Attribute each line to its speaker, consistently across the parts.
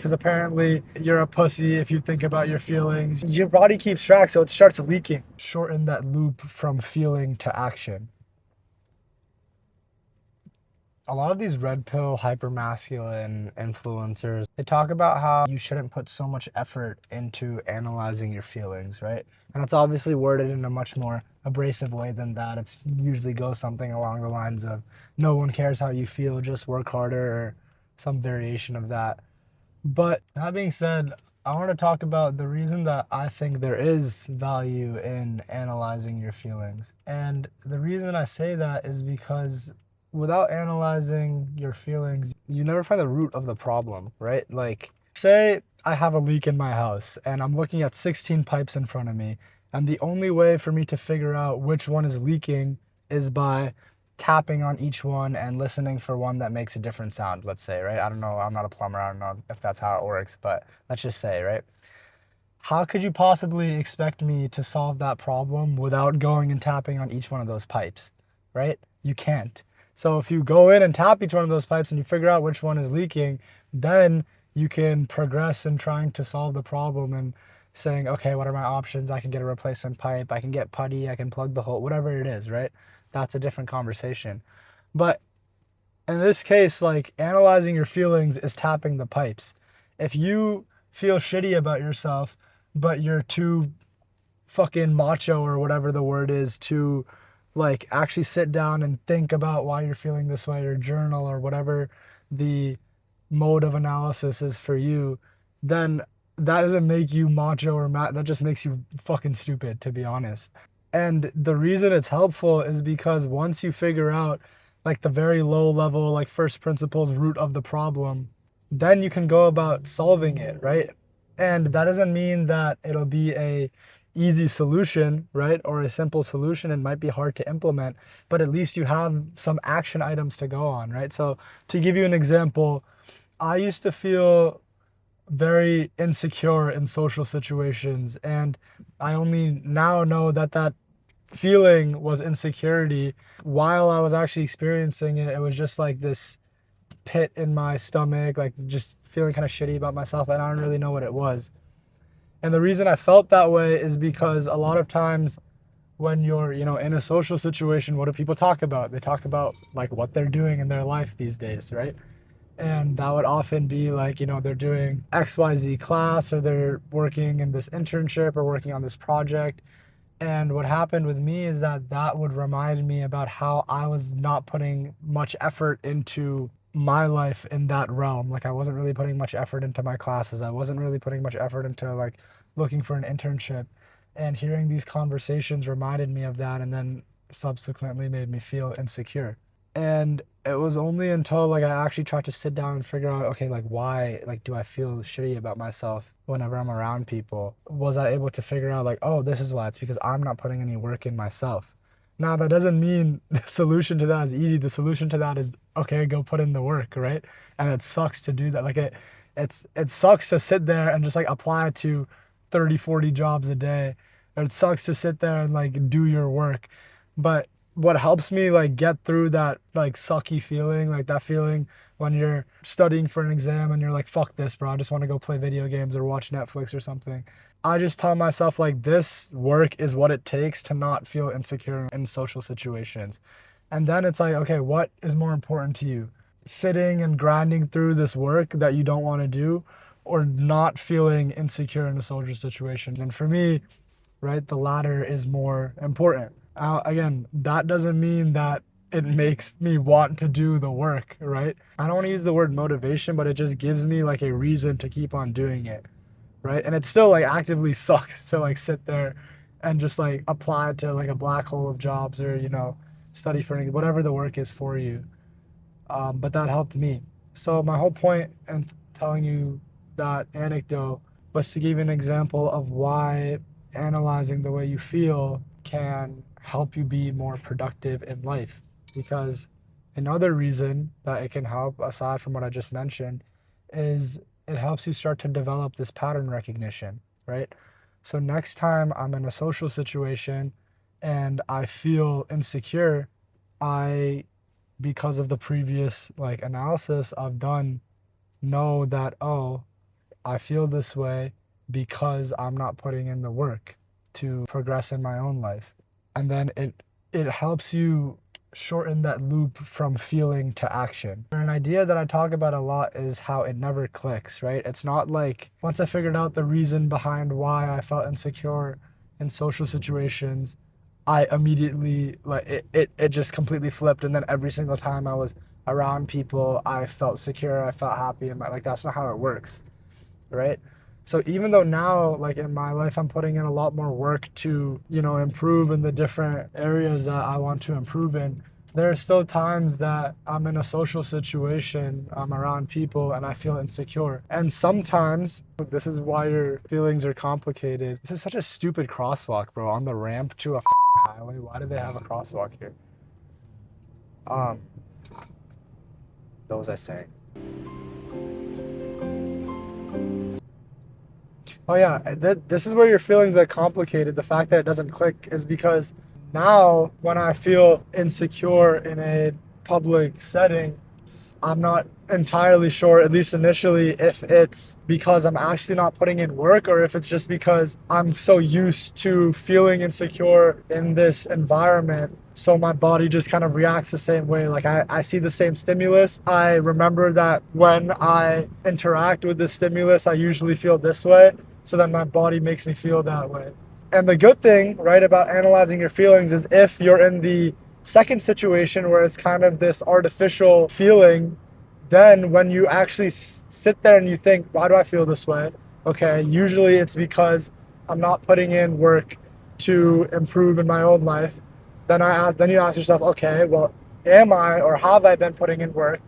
Speaker 1: because apparently you're a pussy if you think about your feelings. Your body keeps track, so it starts leaking. Shorten that loop from feeling to action. A lot of these red pill hypermasculine influencers, they talk about how you shouldn't put so much effort into analyzing your feelings, right? And it's obviously worded in a much more abrasive way than that. It's usually goes something along the lines of no one cares how you feel, just work harder, or some variation of that. But that being said, I want to talk about the reason that I think there is value in analyzing your feelings. And the reason I say that is because without analyzing your feelings, you never find the root of the problem, right? Like, say I have a leak in my house and I'm looking at 16 pipes in front of me, and the only way for me to figure out which one is leaking is by tapping on each one and listening for one that makes a different sound, let's say, right? I don't know, I'm not a plumber, I don't know if that's how it works, but let's just say, right? How could you possibly expect me to solve that problem without going and tapping on each one of those pipes, right? You can't. So if you go in and tap each one of those pipes and you figure out which one is leaking, then you can progress in trying to solve the problem and saying, okay, what are my options? I can get a replacement pipe, I can get putty, I can plug the hole, whatever it is, right? That's a different conversation. But in this case, like, analyzing your feelings is tapping the pipes. If you feel shitty about yourself, but you're too fucking macho or whatever the word is to like actually sit down and think about why you're feeling this way, or journal, or whatever the mode of analysis is for you, then that doesn't make you macho or that just makes you fucking stupid, to be honest. And the reason it's helpful is because once you figure out like the very low level, like first principles root of the problem, then you can go about solving it, right? And that doesn't mean that it'll be a easy solution, right? Or a simple solution. It might be hard to implement, but at least you have some action items to go on, right? So to give you an example, I used to feel very insecure in social situations, and I only now know that that feeling was insecurity. While I was actually experiencing it, it was just like this pit in my stomach, like just feeling kind of shitty about myself, and I don't really know what it was. And the reason I felt that way is because a lot of times when you're, in a social situation, what do people talk about? They talk about like what they're doing in their life these days, right? And that would often be like, they're doing XYZ class, or they're working in this internship, or working on this project. And what happened with me is that that would remind me about how I was not putting much effort into my life in that realm. Like, I wasn't really putting much effort into my classes. I wasn't really putting much effort into like looking for an internship. And hearing these conversations reminded me of that, and then subsequently made me feel insecure. And it was only until like I actually tried to sit down and figure out, okay, like why like do I feel shitty about myself whenever I'm around people, was I able to figure out like, oh, this is why. It's because I'm not putting any work in myself. Now that doesn't mean the solution to that is easy. The solution to that is, okay, go put in the work, right? And it sucks to do that. Like it sucks to sit there and just like apply to 30, 40 jobs a day. It sucks to sit there and like do your work. But what helps me like get through that like sucky feeling, like that feeling when you're studying for an exam and you're like, fuck this, bro, I just want to go play video games or watch Netflix or something. I just tell myself like this work is what it takes to not feel insecure in social situations. And then it's like, okay, what is more important to you? Sitting and grinding through this work that you don't want to do, or not feeling insecure in a social situation? And for me, right, the latter is more important. Again, that doesn't mean that it makes me want to do the work, right? I don't want to use the word motivation, but it just gives me like a reason to keep on doing it, right? And it still like actively sucks to like sit there and just like apply to like a black hole of jobs, or, study for whatever the work is for you. But that helped me. So my whole point in telling you that anecdote was to give you an example of why analyzing the way you feel can help you be more productive in life. Because another reason that it can help, aside from what I just mentioned, is it helps you start to develop this pattern recognition, right? So next time I'm in a social situation and I feel insecure, I, because of the previous like analysis I've done, know that, oh, I feel this way because I'm not putting in the work to progress in my own life. And then it helps you shorten that loop from feeling to action. An idea that I talk about a lot is how it never clicks, right? It's not like once I figured out the reason behind why I felt insecure in social situations, I immediately like it just completely flipped, and then every single time I was around people, I felt secure, I felt happy, and like that's not how it works, right? So even though now, like in my life, I'm putting in a lot more work to, improve in the different areas that I want to improve in, there are still times that I'm in a social situation, I'm around people, and I feel insecure. And sometimes, this is why your feelings are complicated. This is such a stupid crosswalk, bro, on the ramp to a highway. Why do they have a crosswalk here? What was I saying? Oh yeah, this is where your feelings are complicated. The fact that it doesn't click is because now when I feel insecure in a public setting, I'm not entirely sure, at least initially, if it's because I'm actually not putting in work or if it's just because I'm so used to feeling insecure in this environment. So my body just kind of reacts the same way. Like I see the same stimulus. I remember that when I interact with the stimulus, I usually feel this way. So then my body makes me feel that way. And the good thing, right, about analyzing your feelings is if you're in the second situation where it's kind of this artificial feeling, then when you actually sit there and you think, why do I feel this way? Okay, usually it's because I'm not putting in work to improve in my own life. Then you ask yourself, okay, well, am I or have I been putting in work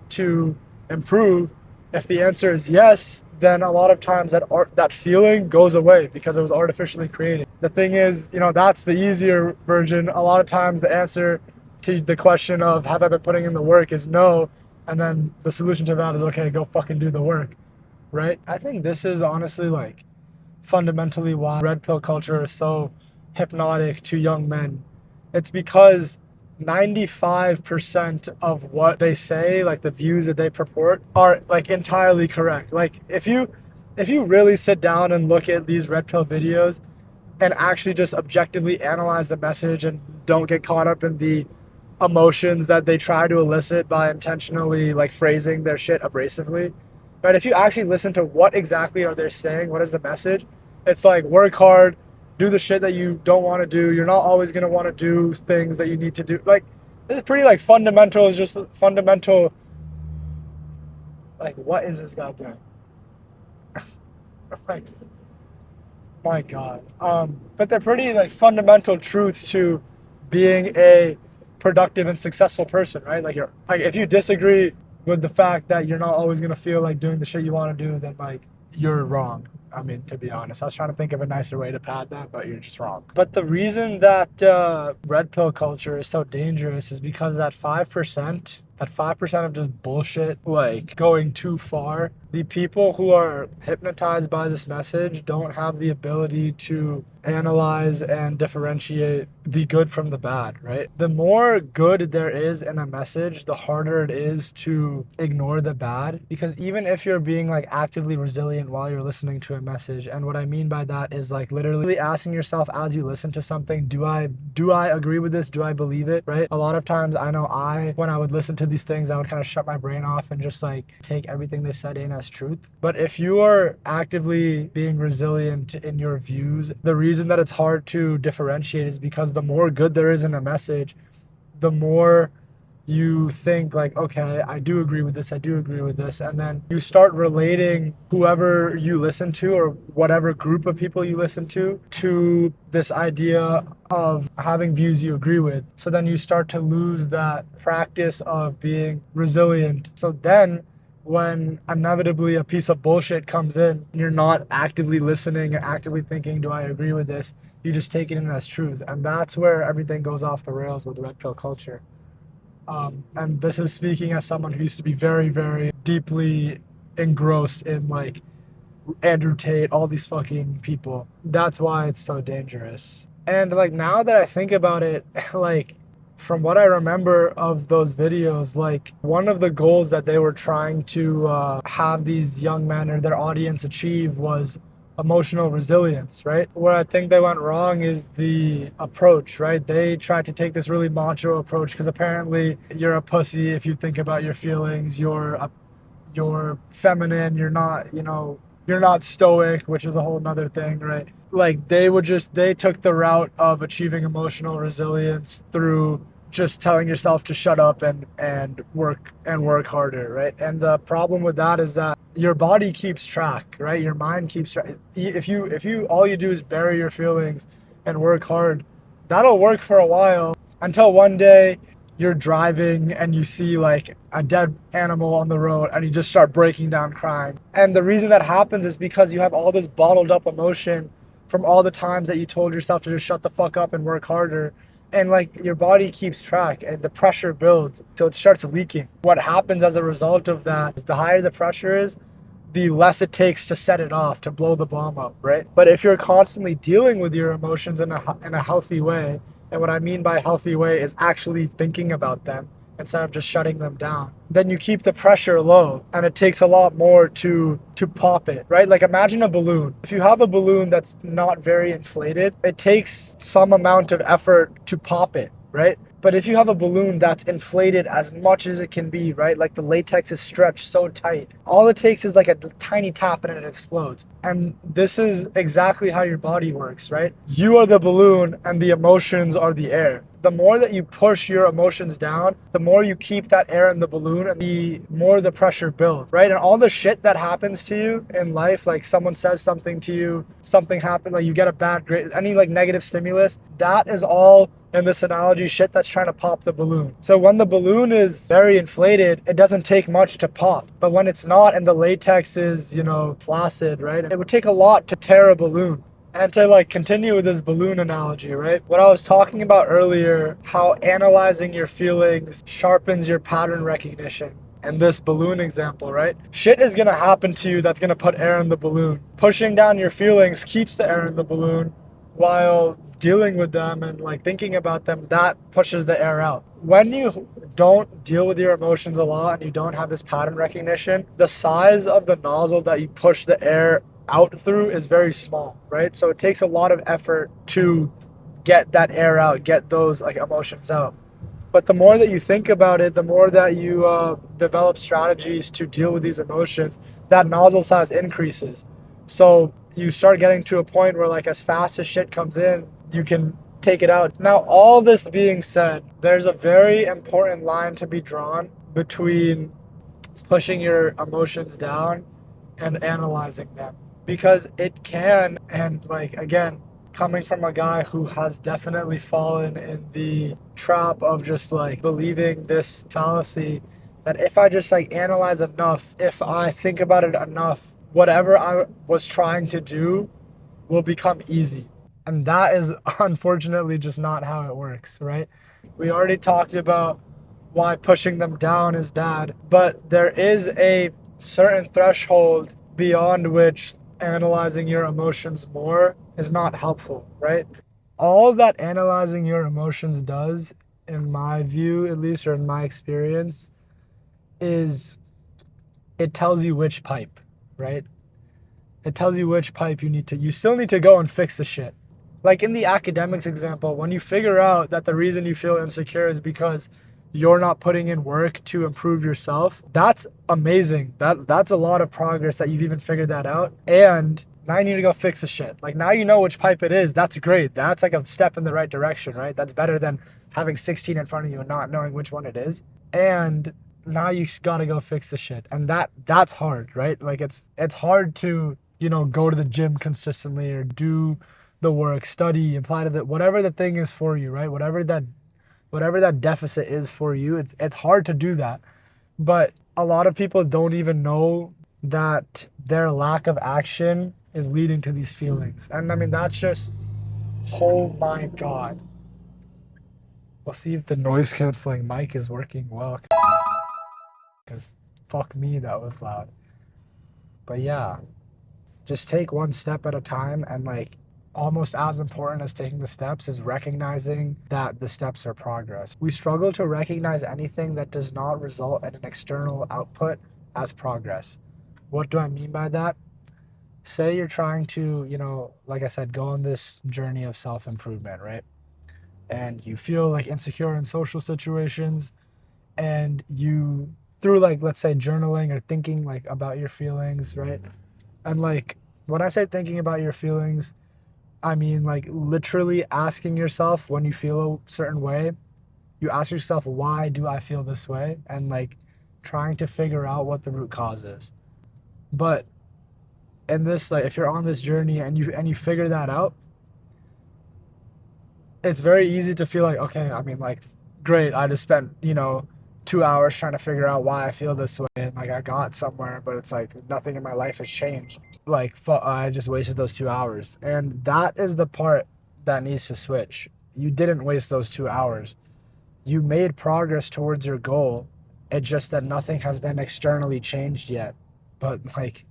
Speaker 1: to improve? If the answer is yes, then a lot of times that feeling goes away because it was artificially created. The thing is, that's the easier version. A lot of times the answer to the question of have I been putting in the work is no, and then the solution to that is okay, go fucking do the work, right? I think this is honestly like fundamentally why red pill culture is so hypnotic to young men. It's because 95% of what they say, like the views that they purport, are like entirely correct. Like if you really sit down and look at these red pill videos and actually just objectively analyze the message and don't get caught up in the emotions that they try to elicit by intentionally like phrasing their shit abrasively, right? If you actually listen to what exactly are they saying, what is the message, it's like work hard, do the shit that you don't want to do. You're not always going to want to do things that you need to do. Like, this is pretty, like, fundamental. It's just fundamental. Like, what is this guy doing? Like, my God. But they're pretty, like, fundamental truths to being a productive and successful person, right? Like, if you disagree with the fact that you're not always going to feel like doing the shit you want to do, then, like, you're wrong. I mean, to be honest, I was trying to think of a nicer way to pad that, but you're just wrong. But the reason that red pill culture is so dangerous is because that 5% of just bullshit, like going too far, the people who are hypnotized by this message don't have the ability to analyze and differentiate the good from the bad, right? The more good there is in a message, the harder it is to ignore the bad, because even if you're being like actively resilient while you're listening to a message, and what I mean by that is like literally asking yourself as you listen to something, do I agree with this? Do I believe it, right? A lot of times I know when I would listen to these things, I would kind of shut my brain off and just like take everything they said in as truth. But if you are actively being resilient in your views, the reason that it's hard to differentiate is because the more good there is in a message, the more you think like, okay, I do agree with this, and then you start relating whoever you listen to or whatever group of people you listen to this idea of having views you agree with. So then you start to lose that practice of being resilient. So then when inevitably a piece of bullshit comes in, you're not actively listening and actively thinking, do I agree with this? You just take it in as truth. And that's where everything goes off the rails with red pill culture. And this is speaking as someone who used to be very, very deeply engrossed in like Andrew Tate, all these fucking people. That's why it's so dangerous. And like now that I think about it, like from what I remember of those videos, like one of the goals that they were trying to have these young men or their audience achieve was emotional resilience, right? Where I think they went wrong is the approach, right? They tried to take this really macho approach because apparently you're a pussy if you think about your feelings, you're feminine, you're not, you're not stoic, which is a whole nother thing, right? Like they took the route of achieving emotional resilience through just telling yourself to shut up and work harder, right? And the problem with that is that your body keeps track, right? Your mind keeps track. If you all you do is bury your feelings and work hard, that'll work for a while until one day you're driving and you see like a dead animal on the road and you just start breaking down crying. And the reason that happens is because you have all this bottled up emotion from all the times that you told yourself to just shut the fuck up and work harder. And like your body keeps track and the pressure builds. So it starts leaking. What happens as a result of that is the higher the pressure is, the less it takes to set it off, to blow the bomb up, right? But if you're constantly dealing with your emotions in a healthy way, and what I mean by healthy way is actually thinking about them instead of just shutting them down, then you keep the pressure low, and it takes a lot more to pop it, right? Like imagine a balloon. If you have a balloon that's not very inflated, it takes some amount of effort to pop it, right? But if you have a balloon that's inflated as much as it can be, right? Like the latex is stretched so tight, all it takes is like a tiny tap and it explodes. And this is exactly how your body works, right? You are the balloon and the emotions are the air. The more that you push your emotions down, the more you keep that air in the balloon and the more the pressure builds, right? And all the shit that happens to you in life, like someone says something to you, something happened, like you get a bad grade, any like negative stimulus, that is all in this analogy shit that's trying to pop the balloon. So when the balloon is very inflated, it doesn't take much to pop. But when it's not and the latex is, flaccid, right? It would take a lot to tear a balloon. And to like continue with this balloon analogy, right? What I was talking about earlier, how analyzing your feelings sharpens your pattern recognition. And this balloon example, right? Shit is gonna happen to you that's gonna put air in the balloon. Pushing down your feelings keeps the air in the balloon, while dealing with them and like thinking about them, that pushes the air out. When you don't deal with your emotions a lot and you don't have this pattern recognition, the size of the nozzle that you push the air out through is very small, right? So it takes a lot of effort to get that air out, get those like emotions out. But the more that you think about it, the more that you develop strategies to deal with these emotions, that nozzle size increases. So you start getting to a point where like as fast as shit comes in, you can take it out. Now, all this being said, there's a very important line to be drawn between pushing your emotions down and analyzing them. Because it can, and like again, coming from a guy who has definitely fallen in the trap of just like believing this fallacy that if I just like analyze enough, if I think about it enough, whatever I was trying to do will become easy. And that is unfortunately just not how it works, right? We already talked about why pushing them down is bad, but there is a certain threshold beyond which analyzing your emotions more is not helpful, right? All that analyzing your emotions does, in my view at least, or in my experience, is it tells you which pipe, right? It tells you which pipe you still need to go and fix the shit. Like in the academics example, when you figure out that the reason you feel insecure is because you're not putting in work to improve yourself, that's amazing. That's a lot of progress that you've even figured that out. And now you need to go fix the shit. Like now you know which pipe it is. That's great. That's like a step in the right direction, right? That's better than having 16 in front of you and not knowing which one it is. And now you gotta go fix the shit. And that's hard, right? Like it's hard to, go to the gym consistently or do the work, study, apply to whatever the thing is for you, right? Whatever that deficit is for you, it's hard to do that. But a lot of people don't even know that their lack of action is leading to these feelings. And I mean, that's just, oh my God. We'll see if the noise canceling mic is working well. Because fuck me, that was loud. But yeah, just take one step at a time and like almost as important as taking the steps is recognizing that the steps are progress. We struggle to recognize anything that does not result in an external output as progress. What do I mean by that? Say you're trying to, like I said, go on this journey of self improvement, right? And you feel like insecure in social situations, and you, through like, let's say, journaling or thinking like about your feelings, right? And like, when I say thinking about your feelings, I mean like literally asking yourself when you feel a certain way, you ask yourself, why do I feel this way? And like trying to figure out what the root cause is. But in this, like, if you're on this journey and you figure that out, it's very easy to feel like, okay, I mean, like, great, I just spent, 2 hours trying to figure out why I feel this way, and like I got somewhere, but it's like nothing in my life has changed. Like, I just wasted those 2 hours. And that is the part that needs to switch. You didn't waste those 2 hours. You made progress towards your goal. It's just that nothing has been externally changed yet. But like,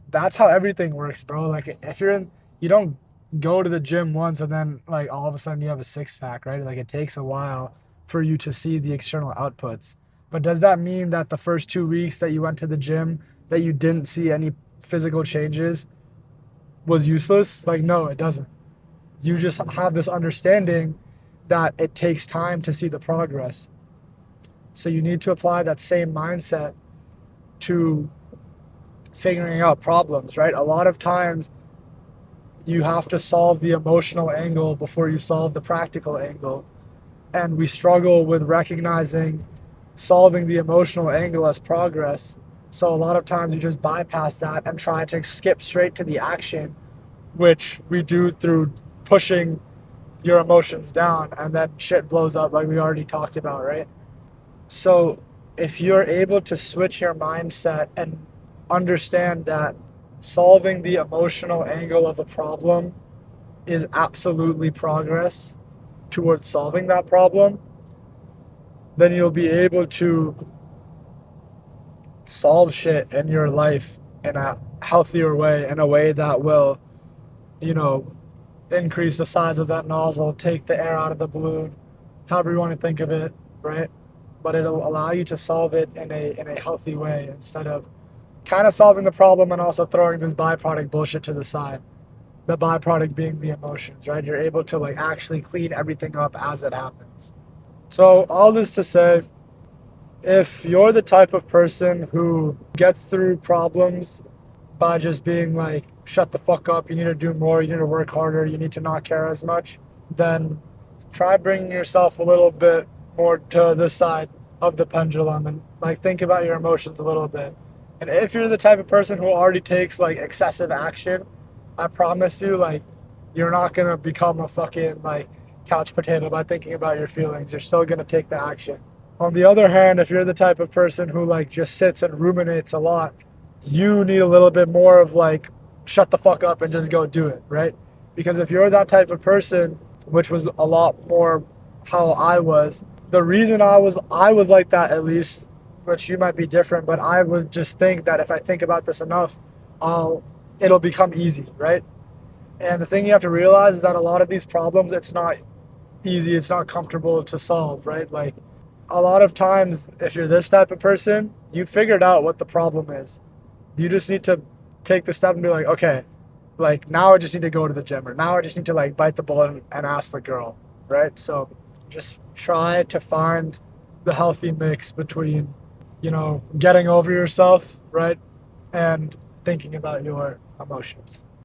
Speaker 1: that's how everything works, bro. Like, if you don't go to the gym once and then like all of a sudden you have a six pack, right? Like, it takes a while for you to see the external outputs. But does that mean that the first 2 weeks that you went to the gym that you didn't see any physical changes was useless? Like, no, it doesn't. You just have this understanding that it takes time to see the progress. So you need to apply that same mindset to figuring out problems, right? A lot of times you have to solve the emotional angle before you solve the practical angle. And we struggle with recognizing solving the emotional angle as progress. So a lot of times you just bypass that and try to skip straight to the action, which we do through pushing your emotions down, and then shit blows up like we already talked about, right? So if you're able to switch your mindset and understand that solving the emotional angle of a problem is absolutely progress towards solving that problem, then you'll be able to solve shit in your life in a healthier way, in a way that will, you know, increase the size of that nozzle, take the air out of the balloon, however you want to think of it, right? But it'll allow you to solve it in a healthy way, instead of kind of solving the problem and also throwing this byproduct bullshit to the side. The byproduct being the emotions, right? You're able to like actually clean everything up as it happens. So all this to say, if you're the type of person who gets through problems by just being like, shut the fuck up, you need to do more, you need to work harder, you need to not care as much, then try bringing yourself a little bit more to this side of the pendulum and like think about your emotions a little bit. And if you're the type of person who already takes like excessive action, I promise you, like, you're not gonna become a fucking like couch potato by thinking about your feelings. You're still gonna take the action. On the other hand, if you're the type of person who like just sits and ruminates a lot, you need a little bit more of like, shut the fuck up and just go do it, right? Because if you're that type of person, which was a lot more how I was, the reason I was like that, at least, which you might be different, but I would just think that if I think about this enough, it'll become easy, right? And the thing you have to realize is that a lot of these problems, it's not easy, it's not comfortable to solve, right? Like, a lot of times, if you're this type of person, you figured out what the problem is. You just need to take the step and be like, okay, like, now I just need to go to the gym, or now I just need to like bite the bullet and ask the girl, right? So just try to find the healthy mix between, getting over yourself, right, and thinking about your emotions.